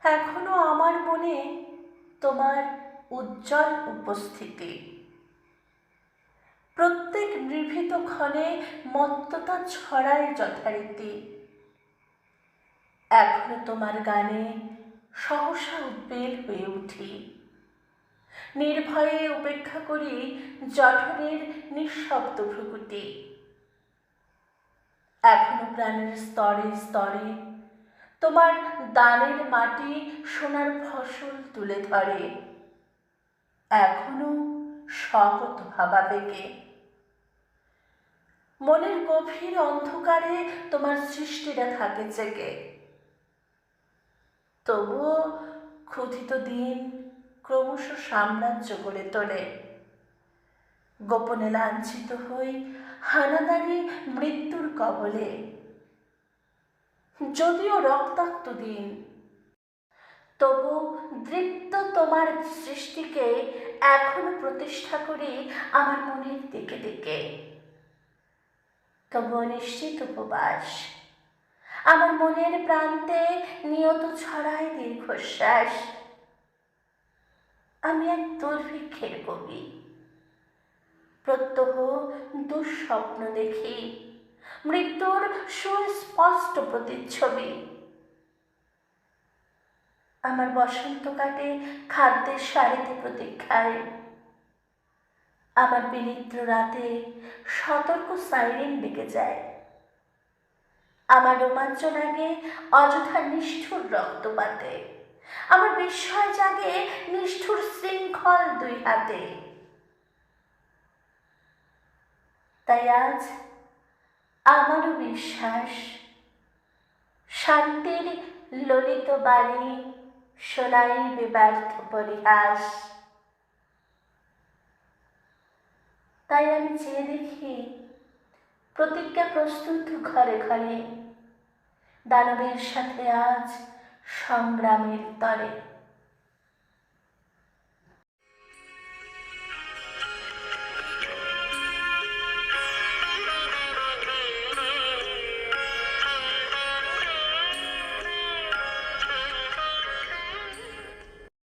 এখনো আমার মনে তোমার উজ্জ্বল উপস্থিতি, প্রত্যেক নিভৃত ক্ষণে মত্ততা ছড়ায় যথারীতি। এখনো তোমার গানে সহসা উদ্বেল হয়ে উঠি, নির্ভয়ে উপেক্ষা করি জঠরের নিঃশব্দ ভ্রুকুটি। এখনো প্রাণের স্তরে স্তরে তোমার দানের মাটি সোনার ফসল তুলে ধরে, এখনো শপথ ভাবাবেগে। মনের গভীর অন্ধকারে তোমার সৃষ্টিরা থাকে জেগে, তবুও ক্ষুধিত দিন ক্রমশ সাম্রাজ্য গড়ে তোলে। গোপনে লাঞ্ছিত হই হানাদারি মৃত্যুর কবলে, যদিও রক্তাক্ত দিন, তবু দৃপ্ত তোমার সৃষ্টিকে এখনো প্রতিষ্ঠা করি আমার মনের দিকে দিকে। তবু অনিশ্চিত উপবাস আমার মনের প্রান্তে নিয়ত ছড়ায় দীর্ঘশ্বাস। আমি এক দুর্ভিক্ষের কবি, প্রত্যহ দুঃস্বপ্ন দেখি, মৃত্যুর সুস্পষ্ট প্রতিচ্ছবি। আমার বসন্ত কাটে খাদ্যের সারিতে প্রতীক্ষায়, আমার বিনিদ্র রাতে সতর্ক সাইরেন ডেকে যায়। আমার রোমাঞ্চ লাগে অযথা নিষ্ঠুর রক্তপাতে, আমার বিস্ময় জাগে নিষ্ঠুর শৃঙ্খল দুই হাতে। তাই আজ আমারও বিশ্বাস, শান্তির ললিত বাণী শোনাইবে ব্যর্থ পরিহাস। তাই আমি চেয়ে দেখি প্রতিজ্ঞা প্রস্তুত ঘরে ঘরে, দানবের সাথে আজ সংগ্রামের তরে।